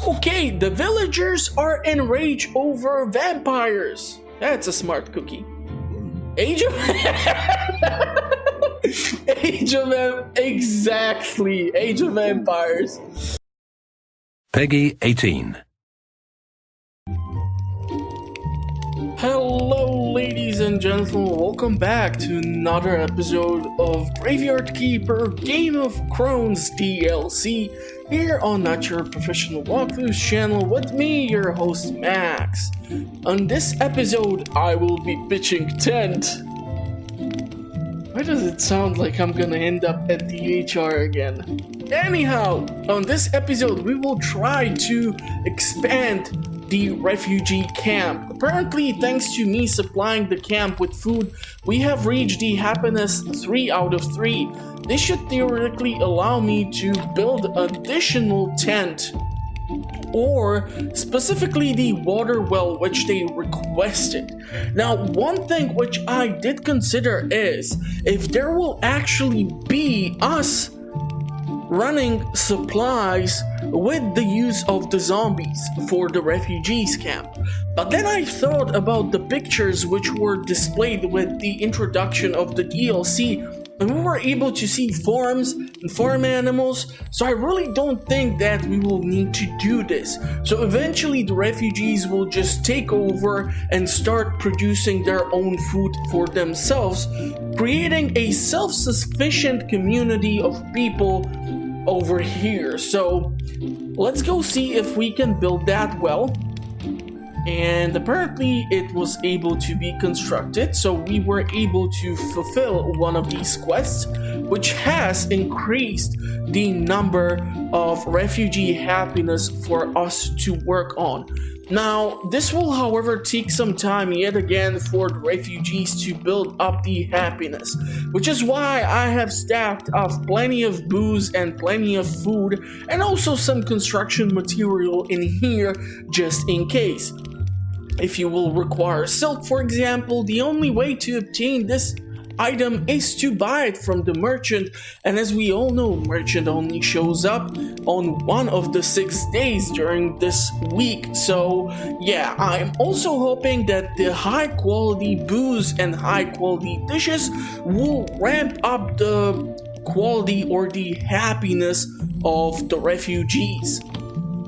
Okay, the villagers are enraged over vampires. That's a smart cookie. Age of exactly. Age of Empires. Peggy 18. Hello, ladies and gentlemen. Welcome back to another episode of Graveyard Keeper Game of Crones DLC here on Not Your Professional Walkthroughs channel with me, your host Max. On this episode, I will be pitching tent. Why does it sound like I'm gonna end up at the HR again? Anyhow, on this episode, we will try to expand the refugee camp. Apparently, thanks to me supplying the camp with food, we have reached the happiness 3 out of 3. This should theoretically allow me to build additional tent, or specifically the water well which they requested. Now, one thing which I did consider is if there will actually be us running supplies with the use of the zombies for the refugees camp. But then I thought about the pictures which were displayed with the introduction of the DLC, and we were able to see farms and farm animals, so I really don't think that we will need to do this. So eventually the refugees will just take over and start producing their own food for themselves, creating a self-sufficient community of people over here. So let's go see if we can build that well. And apparently it was able to be constructed, so we were able to fulfill one of these quests, which has increased the number of refugee happiness for us to work on. Now, this will however take some time yet again for the refugees to build up the happiness, which is why I have stacked up plenty of booze and plenty of food, and also some construction material in here just in case. If you will require silk, for example, the only way to obtain this item is to buy it from the merchant, and as we all know, merchant only shows up on one of the 6 days during this week. So yeah, I'm also hoping that the high quality booze and high quality dishes will ramp up the quality or the happiness of the refugees.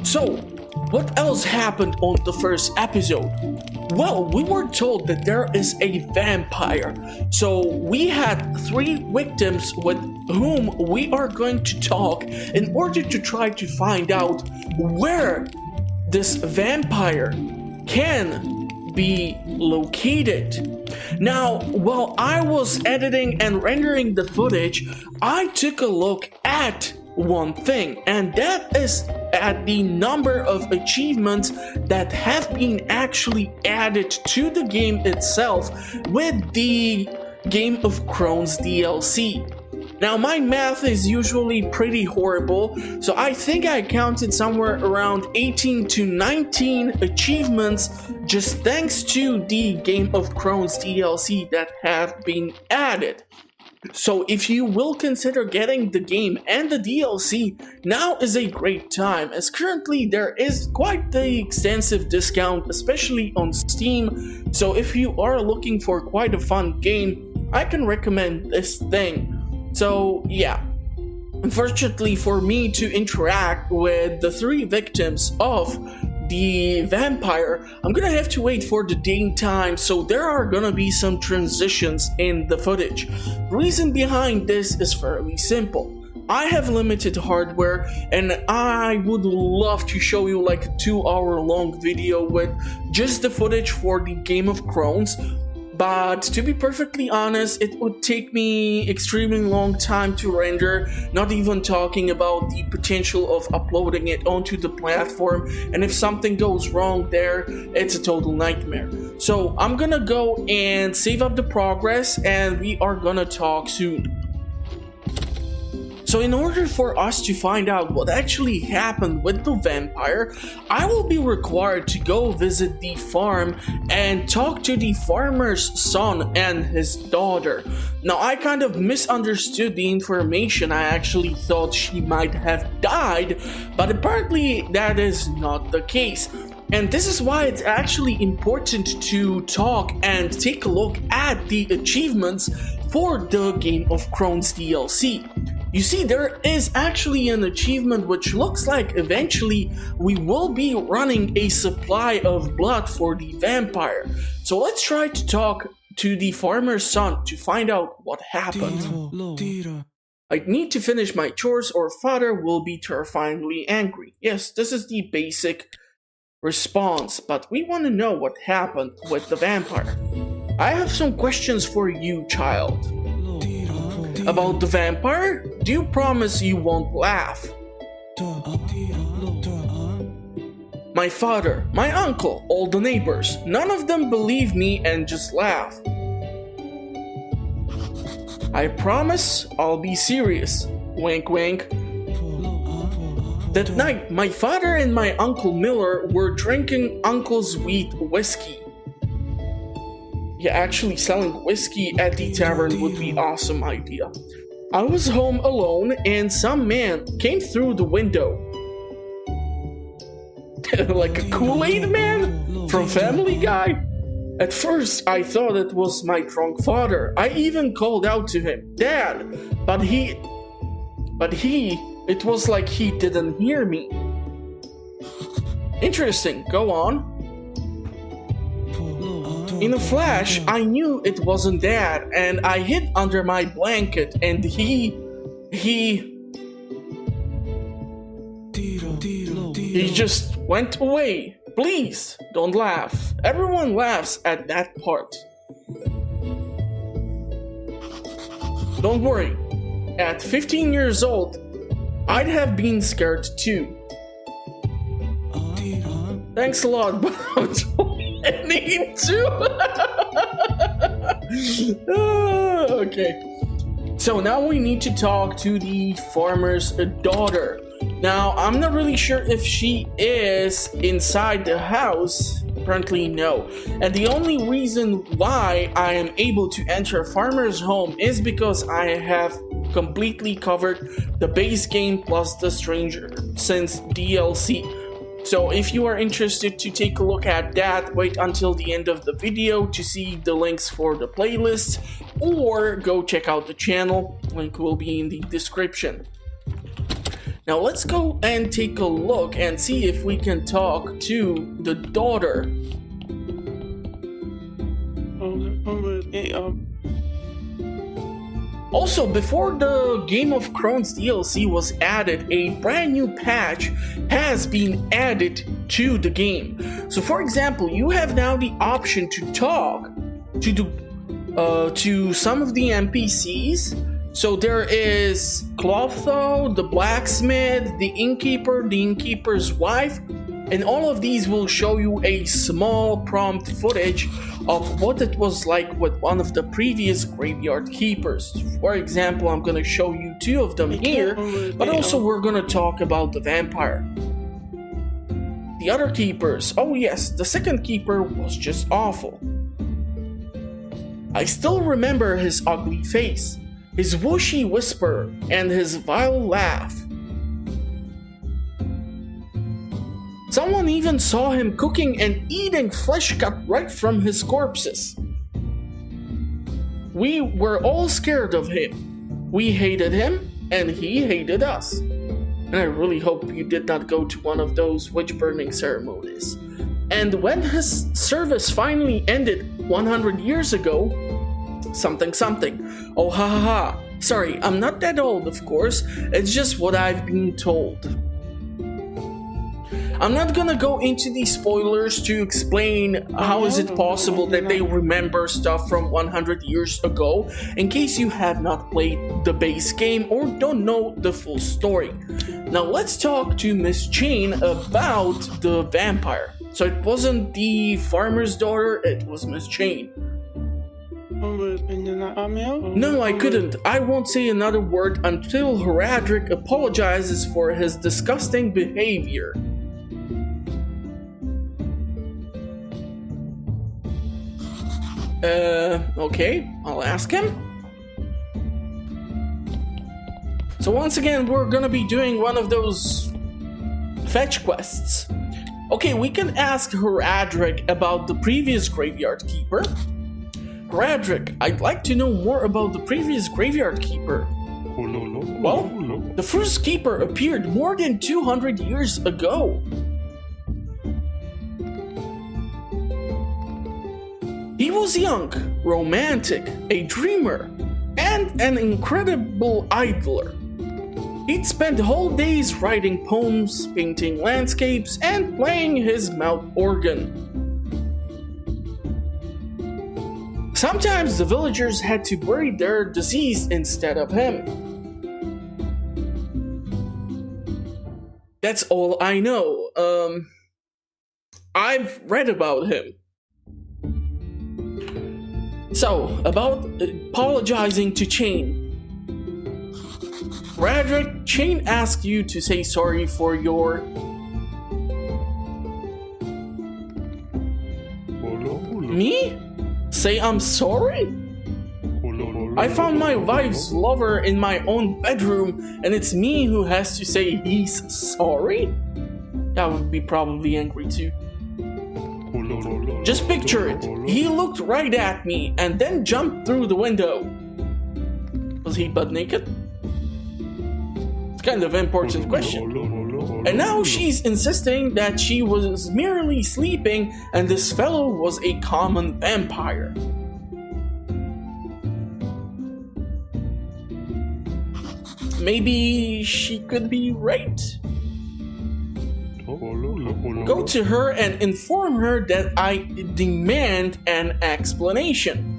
So what else happened on the first episode? Well, we were told that there is a vampire. So we had 3 victims with whom we are going to talk in order to try to find out where this vampire can be located. Now, while I was editing and rendering the footage, I took a look at one thing, and that is at the number of achievements that have been actually added to the game itself with the Game of Crones DLC. Now, my math is usually pretty horrible, so I think I counted somewhere around 18 to 19 achievements just thanks to the Game of Crones DLC that have been added. So if you will consider getting the game and the DLC, now is a great time, as currently there is quite the extensive discount, especially on Steam. So if you are looking for quite a fun game, I can recommend this thing. So yeah, unfortunately for me to interact with the 3 victims of the vampire, I'm gonna have to wait for the daytime, so there are gonna be some transitions in the footage. The reason behind this is fairly simple. I have limited hardware, and I would love to show you like a 2-hour long video with just the footage for the Game of Crones. But to be perfectly honest, it would take me extremely long time to render, not even talking about the potential of uploading it onto the platform, and if something goes wrong there, it's a total nightmare. So I'm gonna go and save up the progress, and we are gonna talk soon. So in order for us to find out what actually happened with the vampire, I will be required to go visit the farm and talk to the farmer's son and his daughter. Now, I kind of misunderstood the information. I actually thought she might have died, but apparently that is not the case. And this is why it's actually important to talk and take a look at the achievements for the Game of Crones DLC. You see, there is actually an achievement which looks like eventually we will be running a supply of blood for the vampire. So let's try to talk to the farmer's son to find out what happened. I need to finish my chores or father will be terrifyingly angry. Yes, this is the basic response, but we want to know what happened with the vampire. I have some questions for you, child. About the vampire? Do you promise you won't laugh? My father, my uncle, all the neighbors, none of them believe me and just laugh. I promise I'll be serious. Wink wink. That night, my father and my Uncle Miller were drinking Uncle's wheat whiskey. Yeah, actually selling whiskey at the tavern would be an awesome idea. I was home alone and some man came through the window. Like a Kool-Aid man from Family Guy? At first, I thought it was my drunk father. I even called out to him, Dad, but it was like he didn't hear me. Interesting, go on. In a flash, I knew it wasn't Dad, and I hid under my blanket, and he just went away. Please, don't laugh. Everyone laughs at that part. Don't worry. At 15 years old, I'd have been scared too. Thanks a lot, but I don't need to. Okay. So now we need to talk to the farmer's daughter. Now, I'm not really sure if she is inside the house. Apparently no. And the only reason why I am able to enter a farmer's home is because I have completely covered the base game plus the Stranger Since DLC. So if you are interested to take a look at that, wait until the end of the video to see the links for the playlist, or go check out the channel, link will be in the description. Now let's go and take a look and see if we can talk to the daughter. Also, before the Game of Crones DLC was added, a brand new patch has been added to the game. So for example, you have now the option to talk to some of the NPCs. So there is Clotho, the blacksmith, the innkeeper's wife, and all of these will show you a small prompt footage of what it was like with one of the previous graveyard keepers. For example, I'm going to show you two of them here, but also we're going to talk about the vampire. The other keepers, oh yes, the second keeper was just awful. I still remember his ugly face, his whooshy whisper, and his vile laugh. Someone even saw him cooking and eating flesh cut right from his corpses. We were all scared of him. We hated him, and he hated us. And I really hope you did not go to one of those witch burning ceremonies. And when his service finally ended 100 years ago, something. Oh ha ha ha. Sorry, I'm not that old, of course. It's just what I've been told. I'm not gonna go into the spoilers to explain how is it possible that they remember stuff from 100 years ago, in case you have not played the base game or don't know the full story. Now let's talk to Miss Jane about the vampire. So it wasn't the farmer's daughter, it was Miss Jane. No, I couldn't. I won't say another word until Horadric apologizes for his disgusting behavior. Okay, I'll ask him. So once again, we're gonna be doing one of those fetch quests. Okay, we can ask Heradric about the previous graveyard keeper. Heradric, I'd like to know more about the previous graveyard keeper. Well, the first keeper appeared more than 200 years ago. He was young, romantic, a dreamer, and an incredible idler. He'd spend whole days writing poems, painting landscapes, and playing his mouth organ. Sometimes the villagers had to bury their deceased instead of him. That's all I know. I've read about him. So, about apologizing to Chain. Radric, Chain asked you to say sorry for your... Me? Say I'm sorry? I found my wife's lover in my own bedroom, and it's me who has to say he's sorry? I would be probably angry too. Just picture it. He looked right at me and then jumped through the window. Was he butt naked? It's kind of an important question. And now she's insisting that she was merely sleeping and this fellow was a common vampire. Maybe she could be right? Go to her and inform her that I demand an explanation.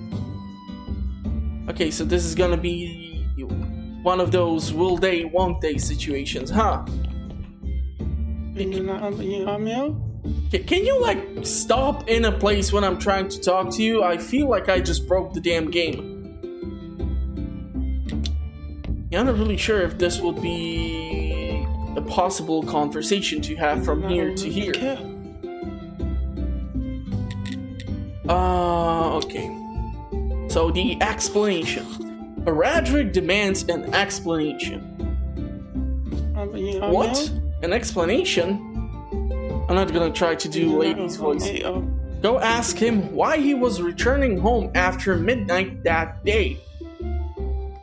Okay, so this is gonna be one of those will they, won't they situations, huh? Can you like stop in a place when I'm trying to talk to you? I feel like I just broke the damn game. Yeah, I'm not really sure if this would be a possible conversation to have from here to here. Okay. So the explanation. Radric demands an explanation. What? An explanation? I'm not gonna try to do lady's voice. Go ask him why he was returning home after midnight that day.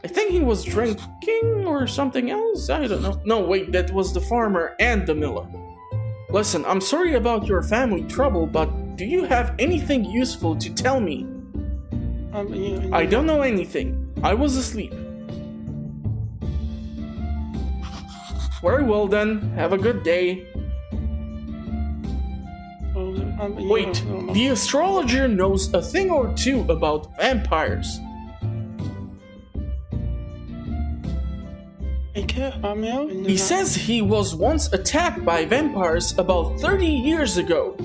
I think he was drinking or something else? I don't know. No, wait, that was the farmer and the miller. Listen, I'm sorry about your family trouble, but do you have anything useful to tell me? I don't know anything. I was asleep. Very well then, have a good day. Wait, the astrologer knows a thing or two about vampires. He says he was once attacked by vampires about 30 years ago.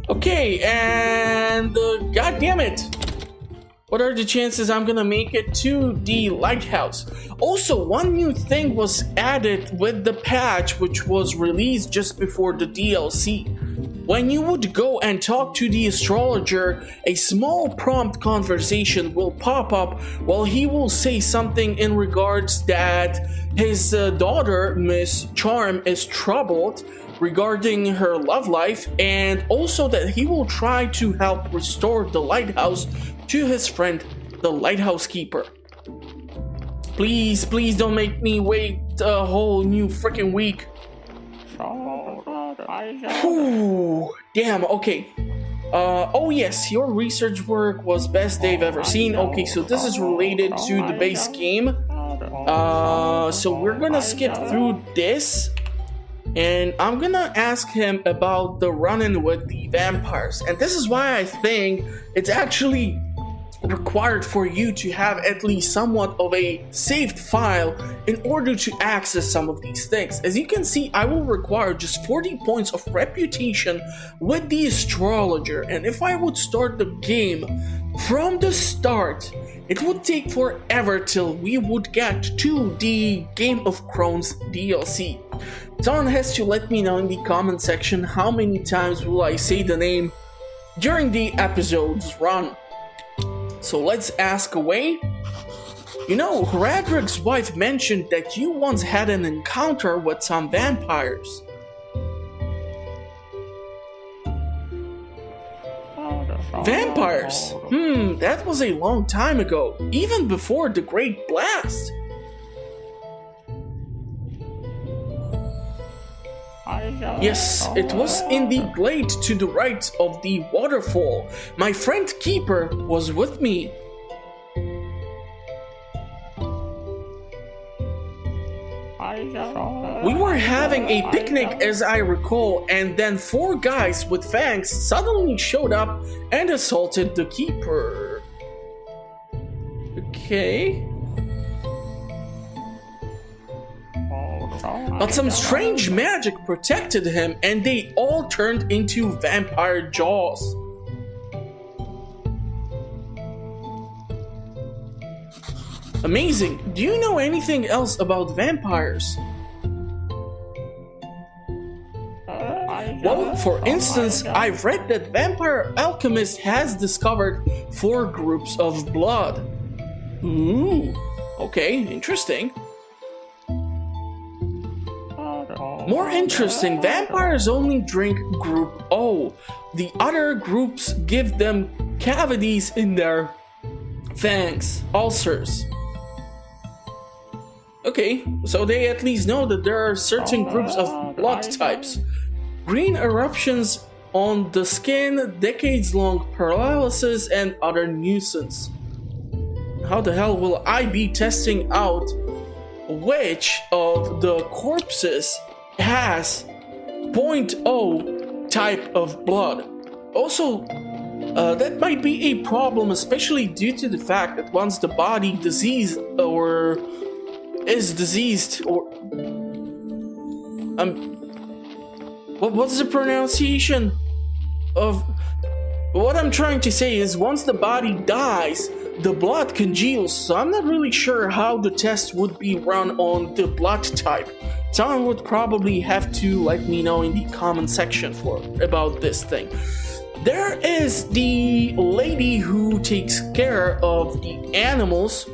Okay, and god damn it! What are the chances I'm gonna make it to the lighthouse? Also, one new thing was added with the patch which was released just before the DLC. When you would go and talk to the astrologer, a small prompt conversation will pop up while he will say something in regards that his daughter, Miss Charm, is troubled regarding her love life, and also that he will try to help restore the lighthouse to his friend, the lighthouse keeper. Please, please don't make me wait a whole new freaking week. Whew, damn, okay. Oh yes, your research work was best they've ever seen. Okay, so this is related to the base game. So we're gonna skip through this. And I'm gonna ask him about the run-in with the vampires. And this is why I think it's actually required for you to have at least somewhat of a saved file in order to access some of these things. As you can see, I will require just 40 points of reputation with the astrologer, and if I would start the game from the start, it would take forever till we would get to the Game of Crones DLC. Someone has to let me know in the comment section how many times will I say the name during the episode's run. So let's ask away. You know, Horadric's wife mentioned that you once had an encounter with some vampires. Vampires? That was a long time ago, even before the Great Blast. Yes, it was in the glade to the right of the waterfall. My friend Keeper was with me. We were having a picnic, as I recall, and then 4 guys with fangs suddenly showed up and assaulted the Keeper. Okay. But some strange magic protected him, and they all turned into vampire jaws. Amazing. Do you know anything else about vampires? Well, for instance, I've read that Vampire Alchemist has discovered 4 groups of blood. Ooh, okay, interesting. More interesting, vampires only drink Group O. The other groups give them cavities in their fangs, ulcers. Okay, so they at least know that there are certain groups of blood types. Green eruptions on the skin, decades-long paralysis, and other nuisance. How the hell will I be testing out which of the corpses has 0.0 type of blood? Also, that might be a problem, especially due to the fact that once the body diseased or is diseased or what's the pronunciation of what I'm trying to say is once the body dies, the blood congeals. So I'm not really sure how the test would be run on the blood type. Someone would probably have to let me know in the comment section about this thing. There is the lady who takes care of the animals,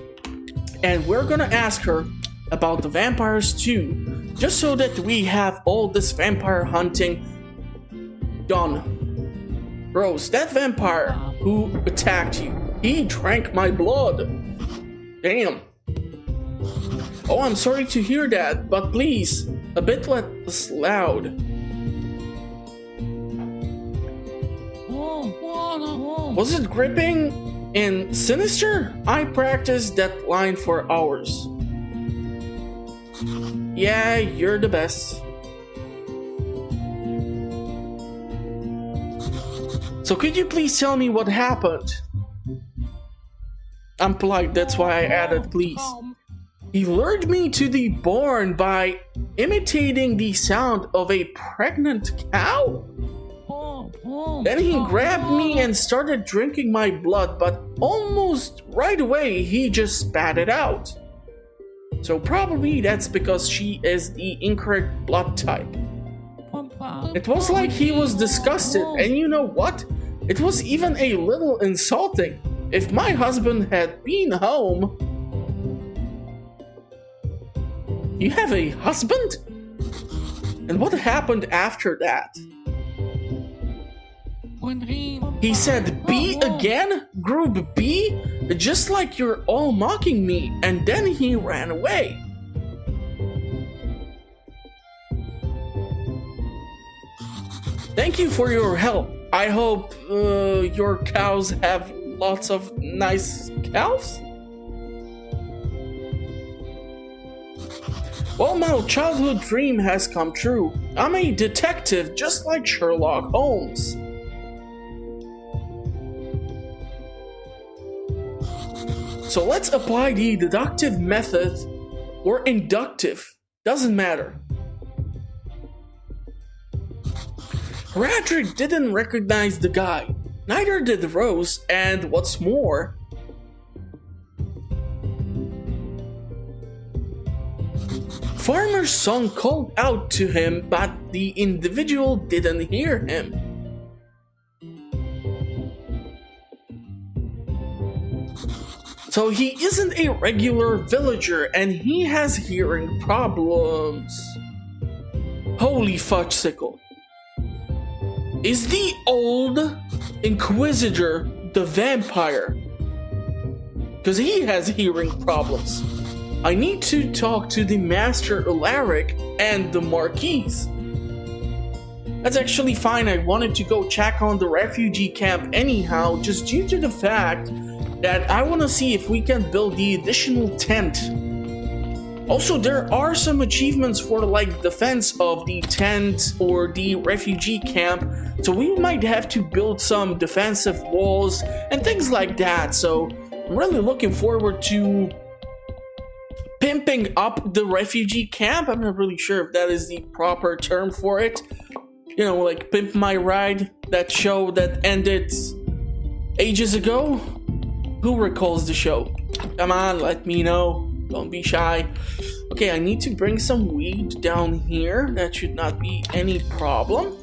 and we're gonna ask her about the vampires too, just so that we have all this vampire hunting done. Rose, that vampire who attacked you, he drank my blood. Damn. Oh, I'm sorry to hear that, but please, a bit less loud. Was it gripping and sinister? I practiced that line for hours. Yeah, you're the best. So could you please tell me what happened? I'm polite, that's why I added please. He lured me to the barn by imitating the sound of a pregnant cow. Then he grabbed me and started drinking my blood, but almost right away he just spat it out. So probably that's because she is the incorrect blood type. It was like he was disgusted, and you know what? It was even a little insulting. If my husband had been home... You have a husband? And what happened after that? He said B again? Group B? Just like you're all mocking me, and then he ran away. Thank you for your help. I hope your cows have lots of nice calves? Well, my childhood dream has come true. I'm a detective just like Sherlock Holmes. So let's apply the deductive method, or inductive, doesn't matter. Horadric didn't recognize the guy, neither did Rose, and what's more, Farmer's son called out to him, but the individual didn't hear him. So he isn't a regular villager and he has hearing problems. Holy fudgesicle. Is the old Inquisitor the vampire? Because he has hearing problems. I need to talk to the Master Alaric and the Marquise. That's actually fine. I wanted to go check on the refugee camp anyhow, just due to the fact that I want to see if we can build the additional tent. Also, there are some achievements for like defense of the tent or the refugee camp, so we might have to build some defensive walls and things like that. So I'm really looking forward to pimping up the refugee camp. I'm not really sure if that is the proper term for it. You know, like Pimp My Ride, that show that ended ages ago. Who recalls the show? Come on, let me know. Don't be shy. Okay, I need to bring some weed down here. That should not be any problem.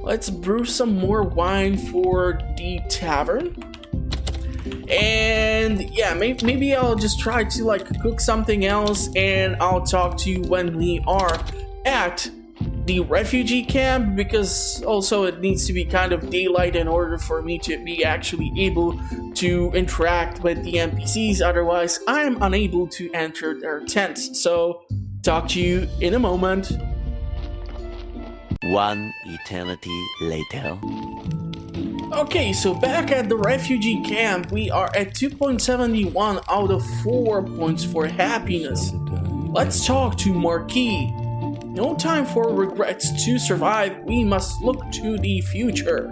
Let's brew some more wine for the tavern. And yeah, maybe I'll just try to like cook something else, and I'll talk to you when we are at the refugee camp, because also it needs to be kind of daylight in order for me to be actually able to interact with the NPCs. Otherwise, I'm unable to enter their tents. So talk to you in a moment. One eternity later. Okay, so back at the refugee camp, we are at 2.71 out of 4 points for happiness. Let's talk to Marquis. No time for regrets. To survive, we must look to the future.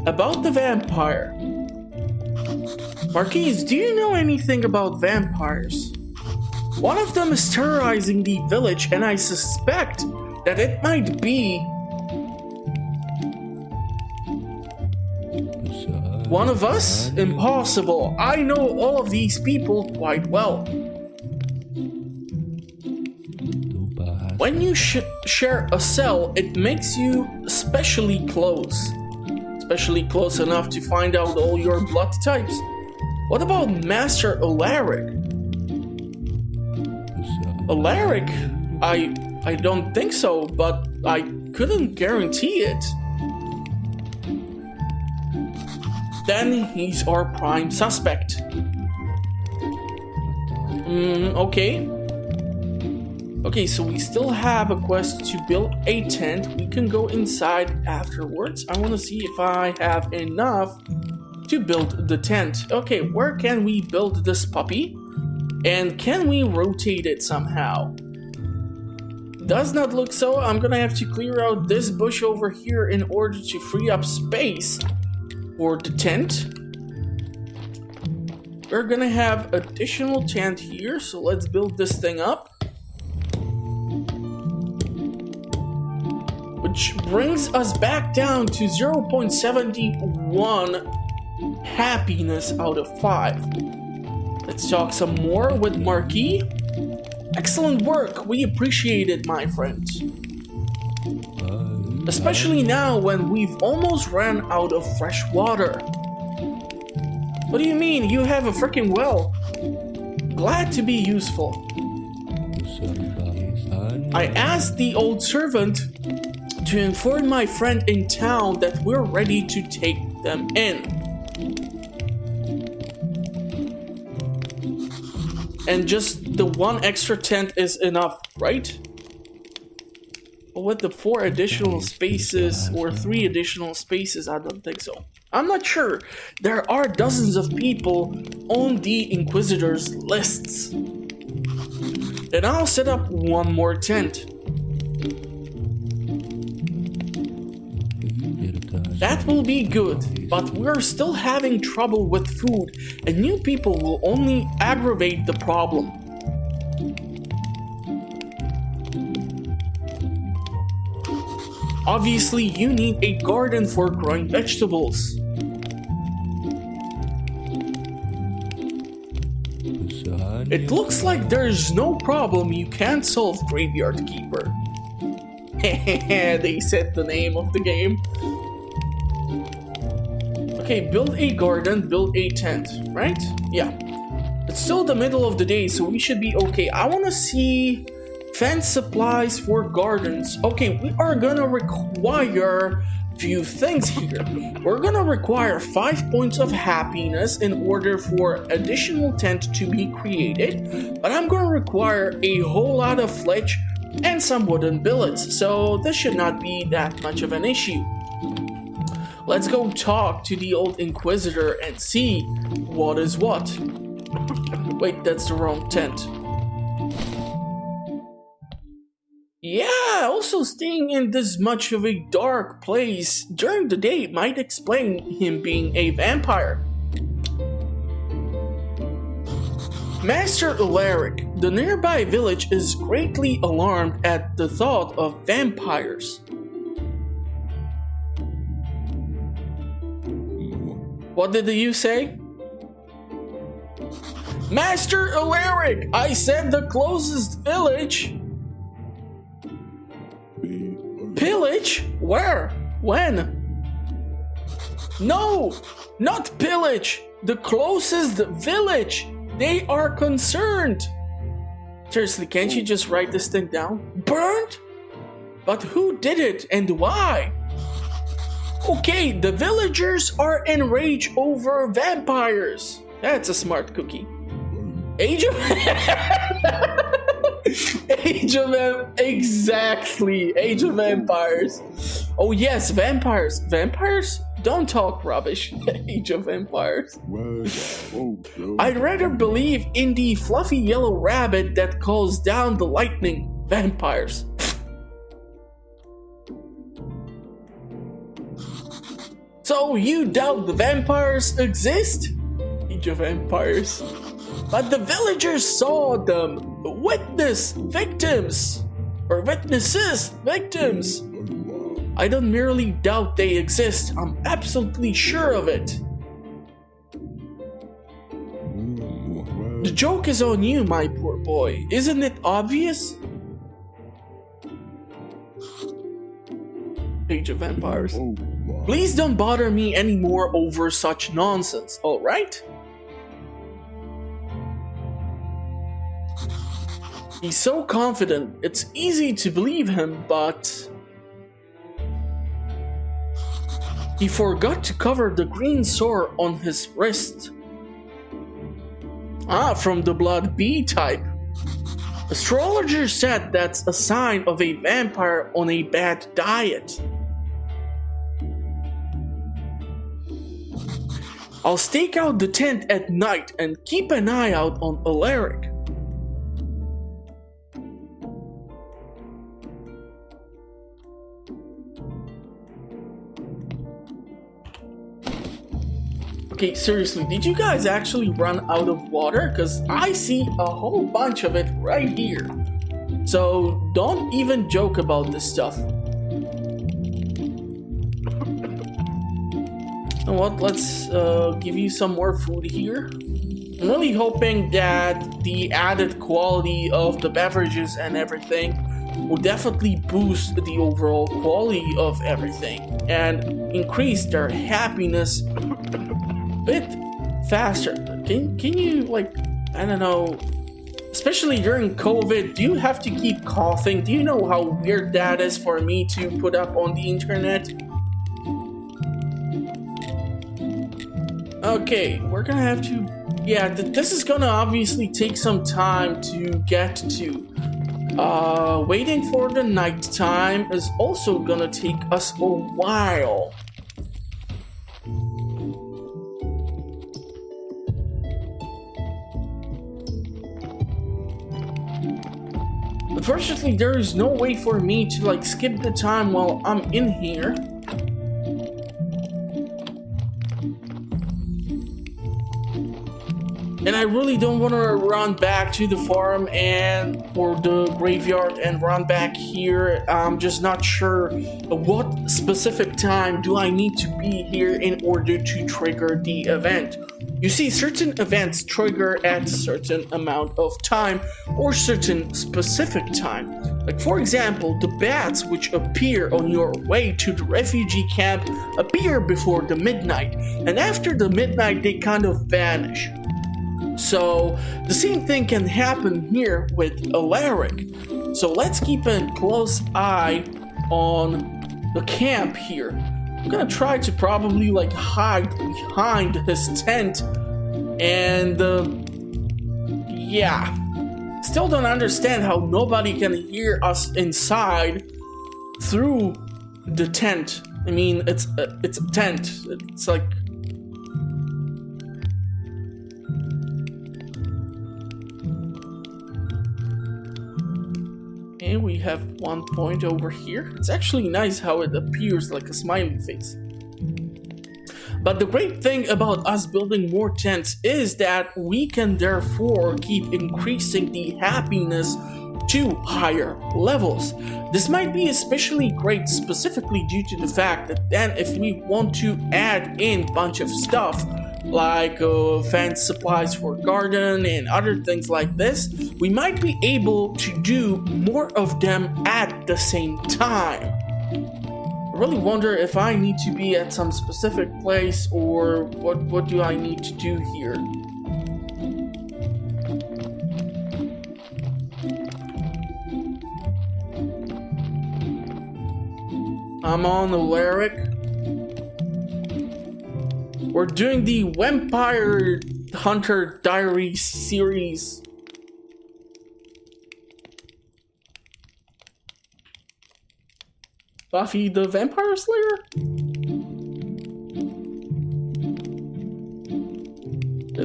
About the vampire. Marquis, do you know anything about vampires? One of them is terrorizing the village, and I suspect that it might be one of us? Impossible. I know all of these people quite well. When you share a cell, it makes you especially close. Especially close enough to find out all your blood types. What about Master Alaric? Alaric? I don't think so, but I couldn't guarantee it. Then he's our prime suspect. Okay. Okay, so we still have a quest to build a tent. We can go inside afterwards. I want to see if I have enough to build the tent. Okay, where can we build this puppy? And can we rotate it somehow? Does not look so. I'm gonna have to clear out this bush over here in order to free up space for the tent. We're gonna have additional tent here, so let's build this thing up. Which brings us back down to 0.71 happiness out of 5. Let's talk some more with Marquis. Excellent work, we appreciate it, my friends. Especially now when we've almost ran out of fresh water. What do you mean? You have a freaking well. Glad to be useful. I asked the old servant to inform my friend in town that we're ready to take them in. And just the one extra tent is enough, right? But with the 4 additional spaces or 3 additional spaces, I don't think so. I'm not sure. There are dozens of people on the Inquisitor's lists. Then I'll set up one more tent. That will be good, but we're still having trouble with food, and new people will only aggravate the problem. Obviously, you need a garden for growing vegetables. It looks like there's no problem you can't solve, Graveyard Keeper. They said the name of the game. Okay, build a garden, build a tent, right? Yeah. It's still the middle of the day, so we should be okay. I want to see fence supplies for gardens. Okay, we are gonna require few things here. We're gonna require 5 points of happiness in order for additional tent to be created, but I'm gonna require a whole lot of fletch and some wooden billets, so this should not be that much of an issue. Let's go talk to the old Inquisitor and see what is what. Wait, that's the wrong tent. Yeah, also staying in this much of a dark place during the day might explain him being a vampire. Master Alaric, the nearby village is greatly alarmed at the thought of vampires. What did you say? Master Alaric, I said the closest village. Pillage? Where? When? No, not pillage. The closest village. They are concerned. Seriously, can't you just write this thing down? Burned? But who did it and why? Okay, the villagers are enraged over vampires. That's a smart cookie. Age of exactly. Age of Vampires. Oh yes, vampires. Vampires? Don't talk rubbish. Age of Vampires. I'd rather believe in the fluffy yellow rabbit that calls down the lightning. Vampires. So you doubt the vampires exist? Age of Vampires. But the villagers saw them. Victims. I don't merely doubt they exist, I'm absolutely sure of it. The joke is on you, my poor boy. Isn't it obvious? Age of Vampires. Please don't bother me anymore over such nonsense, alright? He's so confident, it's easy to believe him, but he forgot to cover the green sore on his wrist. Ah, from the blood B type. Astrologer said that's a sign of a vampire on a bad diet. I'll stake out the tent at night and keep an eye out on Alaric. Okay, seriously, did you guys actually run out of water? Because I see a whole bunch of it right here. So don't even joke about this stuff. You know what, let's give you some more food here. I'm really hoping that the added quality of the beverages and everything will definitely boost the overall quality of everything and increase their happiness bit faster. Can you, like, I don't know, especially during COVID, do you have to keep coughing? Do you know how weird that is for me to put up on the internet? Okay, we're gonna have to, yeah, this is gonna obviously take some time to get to. Waiting for the night time is also gonna take us a while. Unfortunately, there is no way for me to, like, skip the time while I'm in here. And I really don't want to run back to the farm or the graveyard and run back here. I'm just not sure what specific time do I need to be here in order to trigger the event. You see, certain events trigger at certain amount of time or certain specific time. Like, for example, the bats which appear on your way to the refugee camp appear before the midnight, and after the midnight they kind of vanish. So the same thing can happen here with Alaric. So let's keep a close eye on the camp here. I'm gonna try to probably like hide behind his tent, and yeah. Still don't understand how nobody can hear us inside through the tent. I mean, it's a tent. It's like... And we have one point over here. It's actually nice how it appears like a smiley face. But the great thing about us building more tents is that we can therefore keep increasing the happiness to higher levels. This might be especially great specifically due to the fact that then if we want to add in a bunch of stuff like fancy supplies for garden and other things like this, we might be able to do more of them at the same time. I really wonder if I need to be at some specific place or what do I need to do here. I'm on Alaric. We're doing the Vampire Hunter Diary series. Buffy the Vampire Slayer?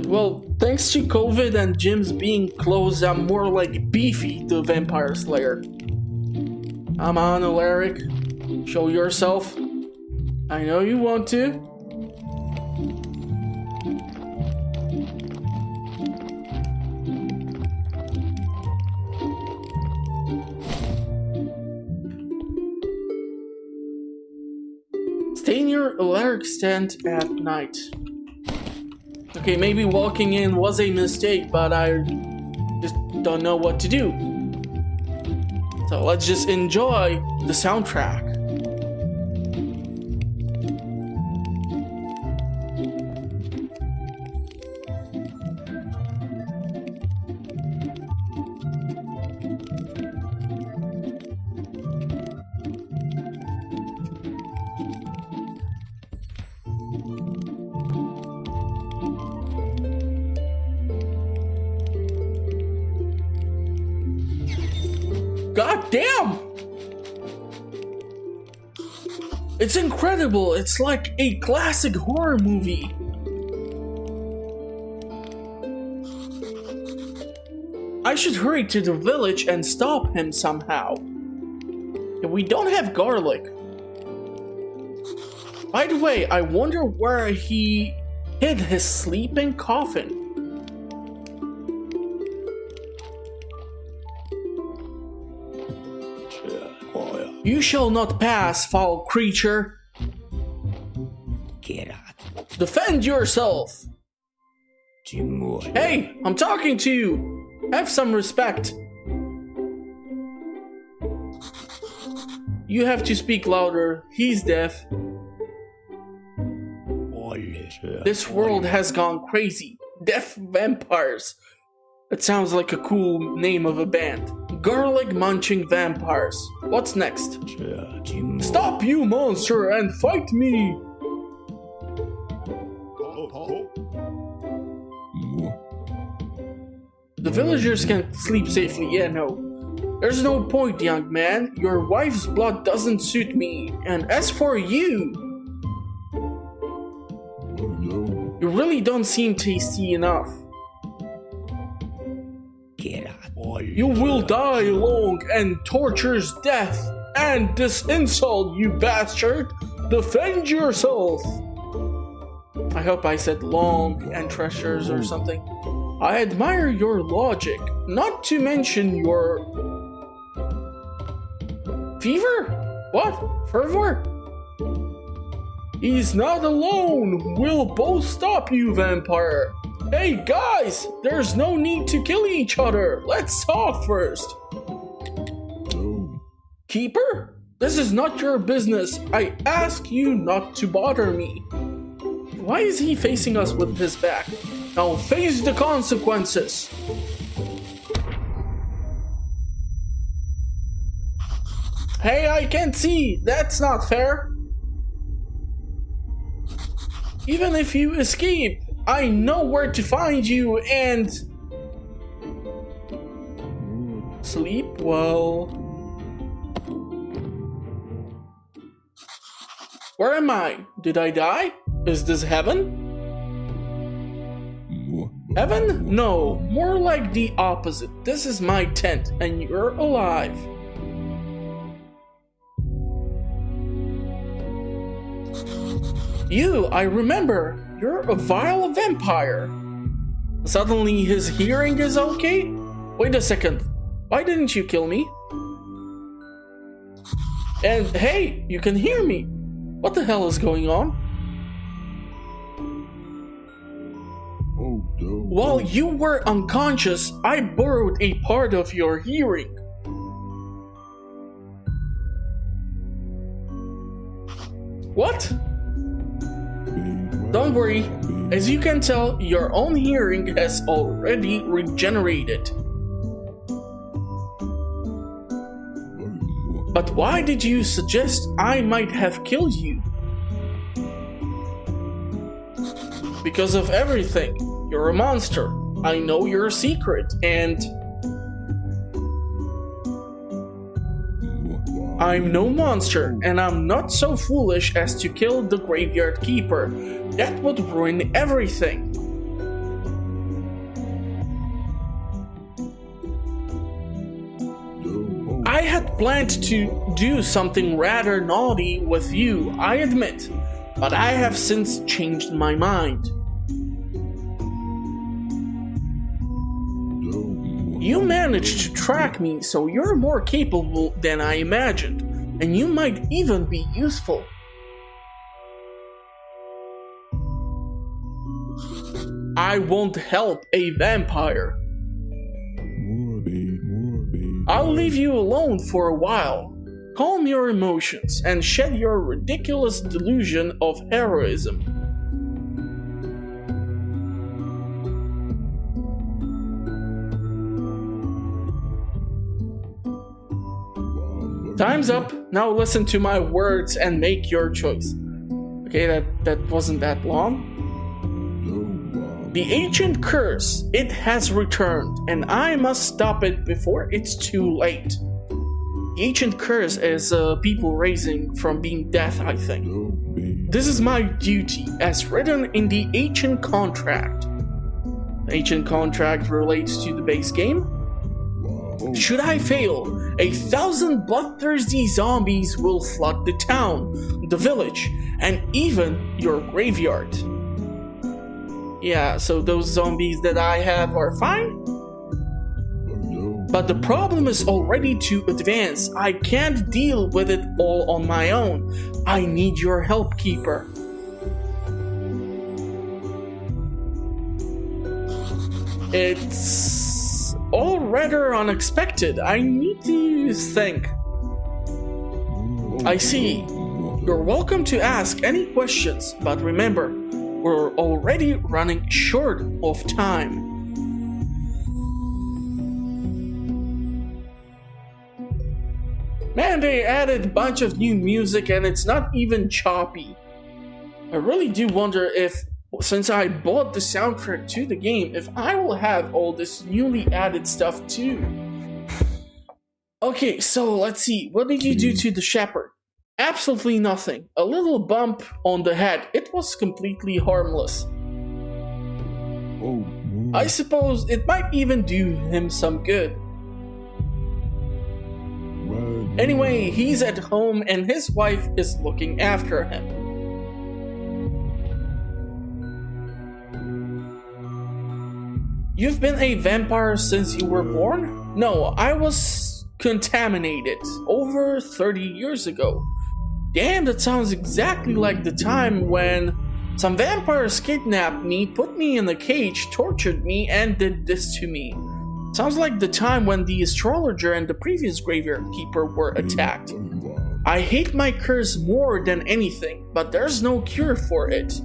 Well, thanks to COVID and gyms being closed, I'm more like Beefy the Vampire Slayer. I'm on Alaric. Show yourself. I know you want to. Stay near Alaric's tent at night. Okay, maybe walking in was a mistake, but I just don't know what to do. So let's just enjoy the soundtrack. God damn! It's incredible. It's like a classic horror movie. I should hurry to the village and stop him somehow. We don't have garlic. By the way, I wonder where he hid his sleeping coffin. You shall not pass, foul creature. Get out. Defend yourself. Hey, I'm talking to you. Have some respect. You have to speak louder. He's deaf. This world has gone crazy. Deaf vampires. It sounds like a cool name of a band. Garlic munching vampires. What's next? Stop, you monster, and fight me! The villagers can sleep safely. Yeah, no. There's no point, young man. Your wife's blood doesn't suit me. And as for you, you really don't seem tasty enough. Get out. You will die long and torture's death. And this insult, you bastard! Defend yourself! I hope I said long and treasures or something. I admire your logic, not to mention your... Fever? What? Fervor? He's not alone! We'll both stop you, vampire! Hey guys! There's no need to kill each other! Let's talk first! Keeper? This is not your business. I ask you not to bother me. Why is he facing us with his back? Now face the consequences. Hey, I can't see. That's not fair. Even if you escape, I know where to find you and... Sleep well. Where am I? Did I die? Is this heaven? Heaven? No, more like the opposite. This is my tent, and you're alive. You, I remember. You're a vile vampire. Suddenly his hearing is okay? Wait a second. Why didn't you kill me? And hey, you can hear me. What the hell is going on? Oh, no. While you were unconscious, I borrowed a part of your hearing. What? Don't worry. As you can tell, your own hearing has already regenerated. But why did you suggest I might have killed you? Because of everything. You're a monster. I know your secret, and... I'm no monster, and I'm not so foolish as to kill the graveyard keeper. That would ruin everything. I had planned to do something rather naughty with you, I admit, but I have since changed my mind. You managed to track me, so you're more capable than I imagined, and you might even be useful. I won't help a vampire. I'll leave you alone for a while. Calm your emotions and shed your ridiculous delusion of heroism. Time's up. Now listen to my words and make your choice. Okay, that wasn't that long. The ancient curse, it has returned, and I must stop it before it's too late. The ancient curse is people raising from being death, I think. This is my duty, as written in the ancient contract. The ancient contract relates to the base game. Should I fail, 1,000 bloodthirsty zombies will flood the town, the village, and even your graveyard. Yeah, so those zombies that I have are fine? But the problem is already too advanced. I can't deal with it all on my own. I need your help, Keeper. It's all rather unexpected. I need to think. I see. You're welcome to ask any questions, but remember, we're already running short of time. Man, they added a bunch of new music and it's not even choppy. I really do wonder if, since I bought the soundtrack to the game, if I will have all this newly added stuff too. Okay, so let's see. What did you do to the shepherd? Absolutely nothing. A little bump on the head. It was completely harmless. I suppose it might even do him some good. Anyway, he's at home and his wife is looking after him. You've been a vampire since you were born? No, I was contaminated over 30 years ago. Damn, that sounds exactly like the time when some vampires kidnapped me, put me in a cage, tortured me, and did this to me. Sounds like the time when the astrologer and the previous graveyard keeper were attacked. I hate my curse more than anything, but there's no cure for it.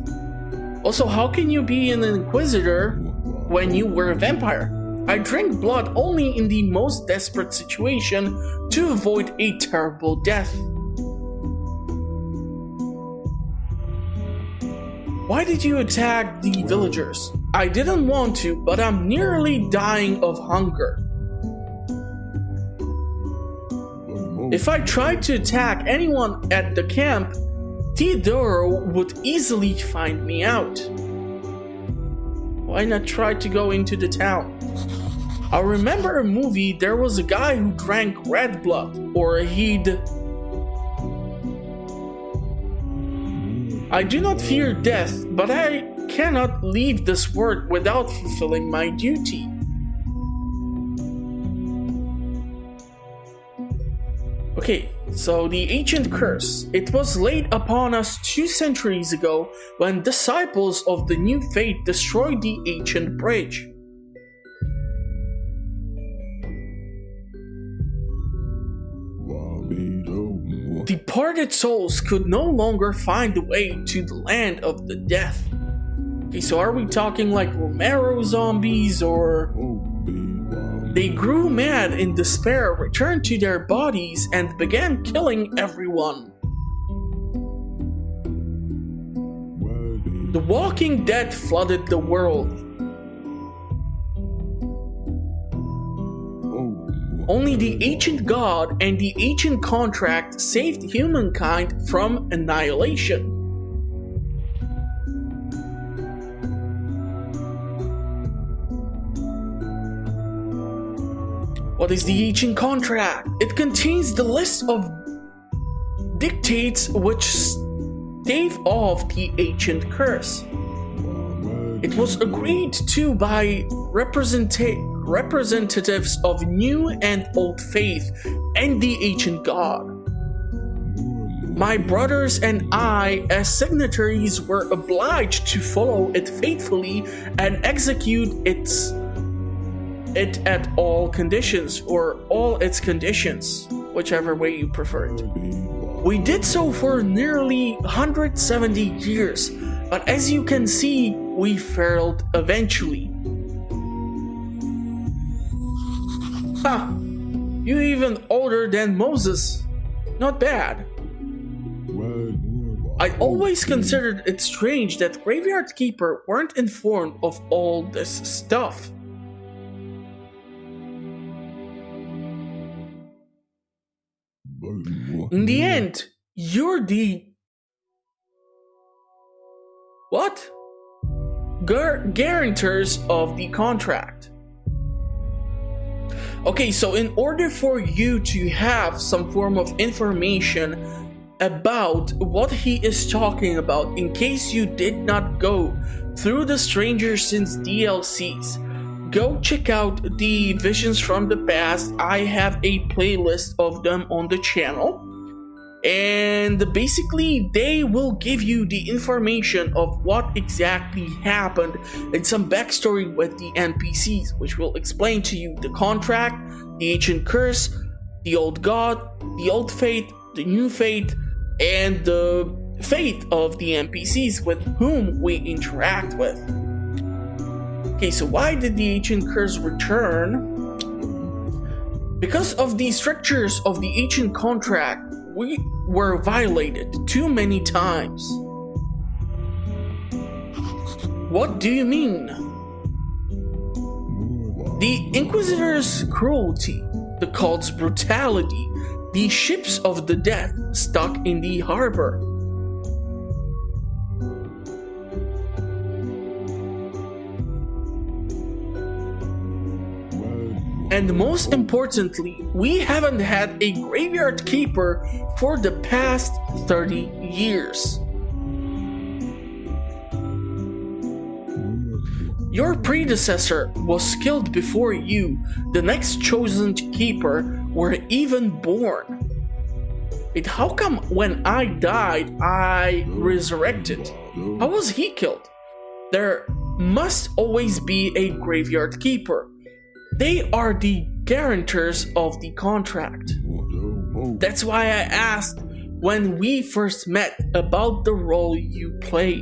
Also, how can you be an inquisitor when you were a vampire? I drink blood only in the most desperate situation to avoid a terrible death. Why did you attack the villagers? I didn't want to, but I'm nearly dying of hunger. If I tried to attack anyone at the camp, Theodoro would easily find me out. Why not try to go into the town? I remember a movie, there was a guy who drank red blood, or he'd... I do not fear death, but I cannot leave this world without fulfilling my duty. Okay, so the ancient curse. It was laid upon us 2 centuries ago when disciples of the new faith destroyed the ancient bridge. Departed souls could no longer find the way to the land of the death. Okay, so are we talking like Romero zombies, or... They grew mad in despair, returned to their bodies, and began killing everyone. The Walking Dead flooded the world. Only the ancient god and the ancient contract saved humankind from annihilation. What is the ancient contract? It contains the list of dictates which stave off the ancient curse. It was agreed to by representatives of new and old faith and the ancient god. My brothers and I, as signatories, were obliged to follow it faithfully and execute it at all conditions, or all its conditions, whichever way you prefer it. We did so for nearly 170 years, but as you can see, we failed eventually. Ha! You're even older than Moses. Not bad. I always considered it strange that Graveyard Keeper weren't informed of all this stuff. In the end, you're the... What? Guarantors of the contract. Okay, so in order for you to have some form of information about what he is talking about, in case you did not go through the Stranger Sins DLCs, go check out the Visions from the Past. I have a playlist of them on the channel. And basically, they will give you the information of what exactly happened and some backstory with the NPCs, which will explain to you the contract, the ancient curse, the old god, the old faith, the new faith, and the fate of the NPCs with whom we interact with. Okay, so why did the ancient curse return? Because of the strictures of the ancient contract, we were violated too many times. What do you mean? The Inquisitor's cruelty, the cult's brutality, the ships of the death stuck in the harbor. And most importantly, we haven't had a graveyard keeper for the past 30 years. Your predecessor was killed before you, the next chosen keeper, were even born. How come when I died, I resurrected? How was he killed? There must always be a graveyard keeper. They are the guarantors of the contract. That's why I asked when we first met about the role you play.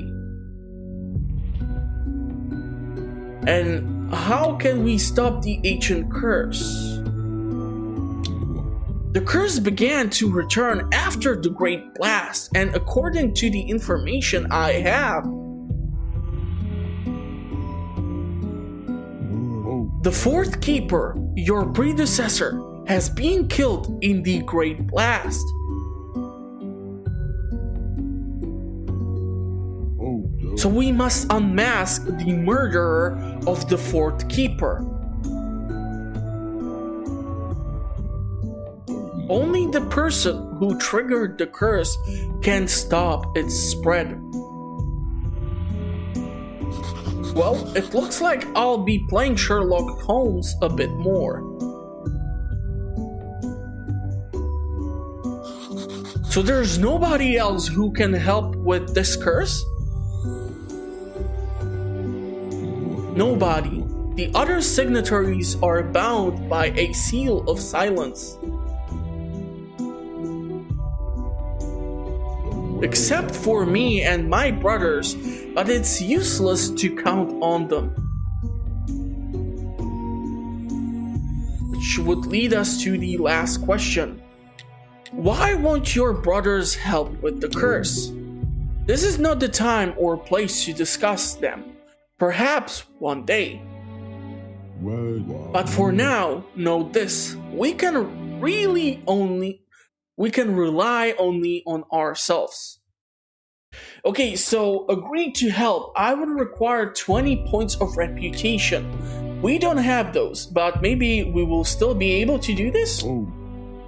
And how can we stop the ancient curse? The curse began to return after the Great Blast, and according to the information I have, the fourth keeper, your predecessor, has been killed in the Great Blast. So we must unmask the murderer of the fourth keeper. Only the person who triggered the curse can stop its spread. Well, it looks like I'll be playing Sherlock Holmes a bit more. So there's nobody else who can help with this curse? Nobody. The other signatories are bound by a seal of silence. Except for me and my brothers, but it's useless to count on them. Which would lead us to the last question. Why won't your brothers help with the curse? This is not the time or place to discuss them. Perhaps one day. But for now, know this. We can rely only on ourselves. Okay, so agree to help. I would require 20 points of reputation. We don't have those, but maybe we will still be able to do this?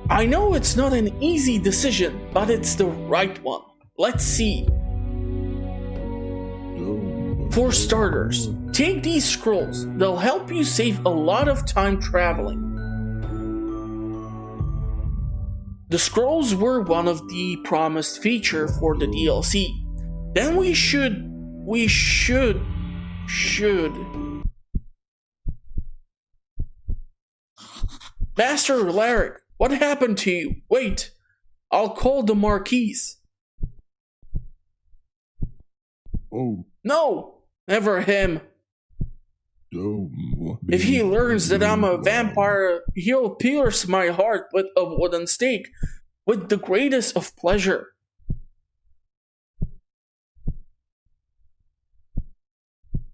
I know it's not an easy decision, but it's the right one. Let's see. For starters, take these scrolls. They'll help you save a lot of time traveling. The scrolls were one of the promised feature for the DLC. Then we should... Master Larrick, what happened to you? Wait, I'll call the Marquise. No, never him. If he learns that I'm a vampire, he'll pierce my heart with a wooden stake with the greatest of pleasure.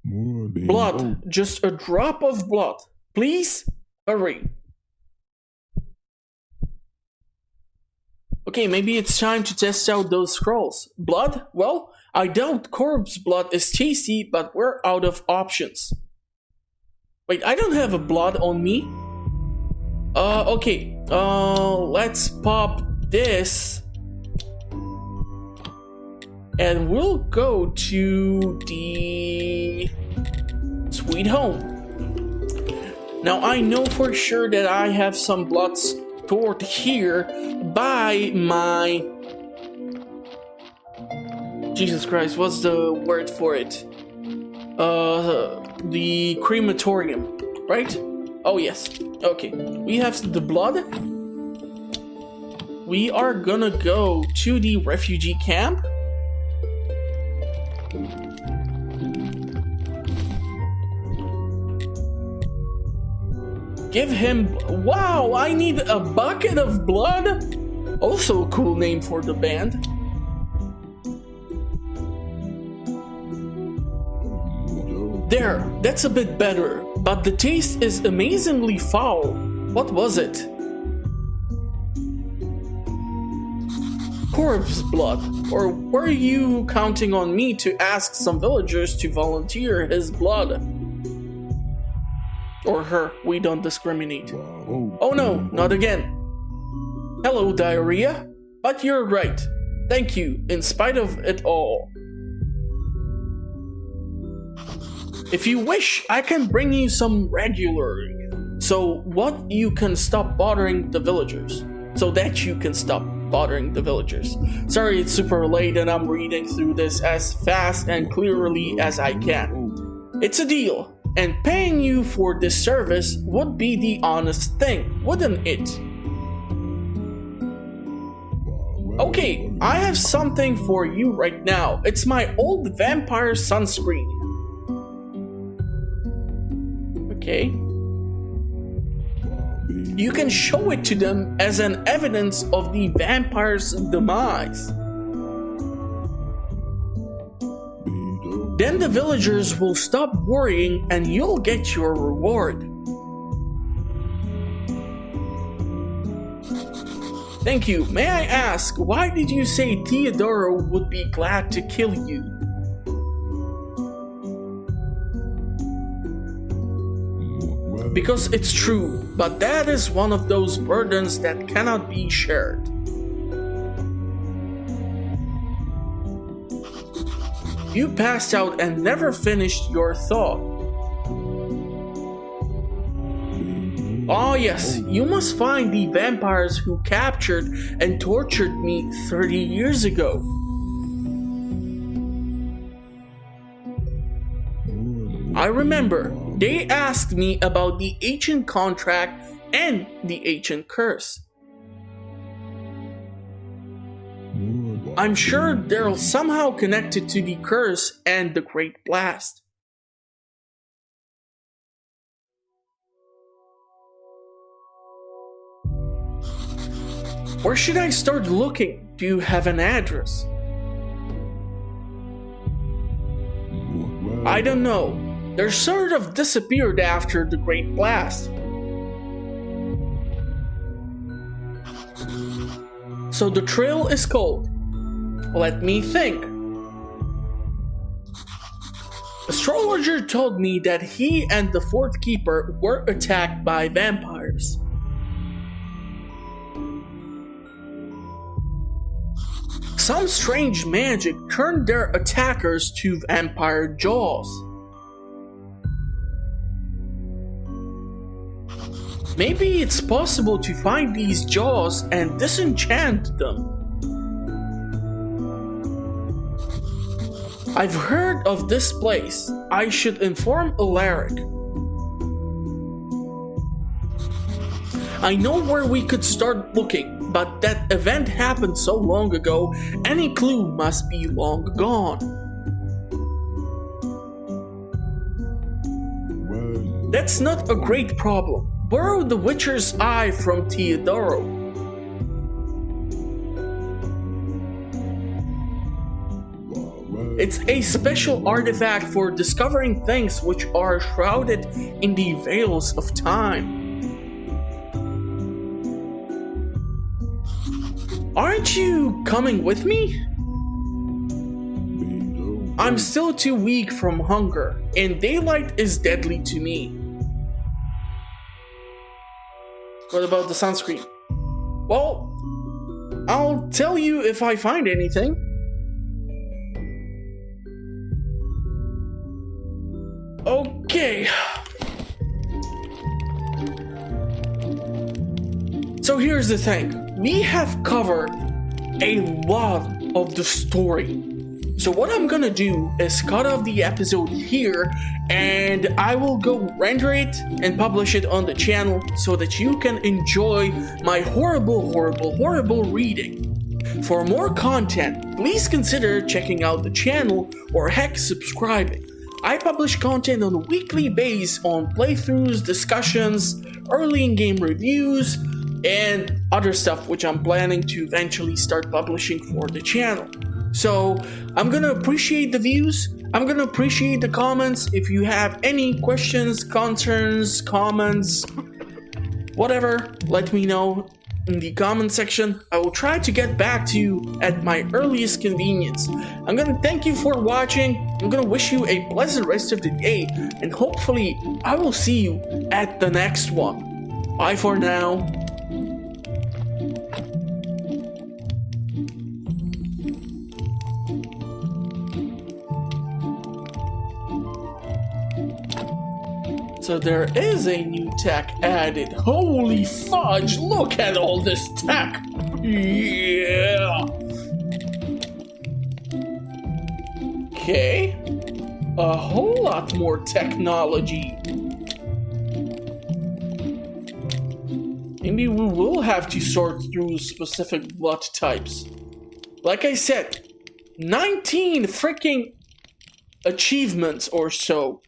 Blood, just a drop of blood. Please, hurry. Okay, maybe it's time to test out those scrolls. Blood? Well, I doubt corpse blood is tasty, but we're out of options. Wait, I don't have a blood on me. Okay. Let's pop this. And we'll go to the Sweet Home. Now I know for sure that I have some blood stored here by my... Jesus Christ, what's the word for it? The crematorium, right? Oh yes, okay. We have the blood. We are gonna go to the refugee camp. Give him... Wow, I need a bucket of blood? Also a cool name for the band. There, that's a bit better, but the taste is amazingly foul. What was it? Corpse blood. Or were you counting on me to ask some villagers to volunteer his blood? Or her, we don't discriminate. Oh no, not again. Hello, diarrhea. But you're right. Thank you, in spite of it all. If you wish, I can bring you some regularly. So you can stop bothering the villagers. So that you can stop bothering the villagers. Sorry, it's super late and I'm reading through this as fast and clearly as I can. It's a deal. and paying you for this service would be the honest thing, wouldn't it? Okay, I have something for you right now. It's my old vampire sunscreen. Okay. You can show it to them as an evidence of the vampire's demise. Then the villagers will stop worrying and you'll get your reward. Thank you. May I ask, why did you say Theodoro would be glad to kill you? Because it's true, but that is one of those burdens that cannot be shared. You passed out and never finished your thought. Oh yes, you must find the vampires who captured and tortured me 30 years ago. I remember, they asked me about the ancient contract and the ancient curse. I'm sure they're somehow connected to the curse and the Great Blast. Where should I start looking? Do you have an address? I don't know. They sort of disappeared after the Great Blast. So the trail is cold. Let me think. Astrologer told me that he and the fourth keeper were attacked by vampires. Some strange magic turned their attackers to vampire jaws. Maybe it's possible to find these jaws and disenchant them. I've heard of this place. I should inform Alaric. I know where we could start looking, but that event happened so long ago, any clue must be long gone. That's not a great problem. Borrow the Witcher's Eye from Theodoro. It's a special artifact for discovering things which are shrouded in the veils of time. Aren't you coming with me? I'm still too weak from hunger, and daylight is deadly to me. What about the sunscreen? Well, I'll tell you if I find anything. Okay. So here's the thing. We have covered a lot of the story. So what I'm gonna do is cut off the episode here and I will go render it and publish it on the channel so that you can enjoy my horrible reading. For more content, please consider checking out the channel or heck subscribing. I publish content on a weekly basis on playthroughs, discussions, early in-game reviews, and other stuff which I'm planning to eventually start publishing for the channel. So I'm gonna appreciate the views, I'm gonna appreciate the comments. If you have any questions, concerns, comments, whatever, let me know in the comment section. I will try to get back to you at my earliest convenience. I'm gonna thank you for watching. I'm gonna wish you a pleasant rest of the day, and hopefully I will see you at the next one. Bye for now. So there is a new tech added. Holy fudge, look at all this tech. Yeah. Okay. a whole lot more technology. Maybe we will have to sort through specific blood types. Like I said, 19 freaking achievements or so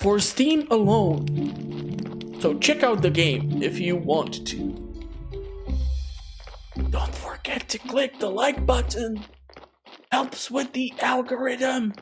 for Steam alone. So check out the game if you want to. Don't forget to click the like button. Helps with the algorithm.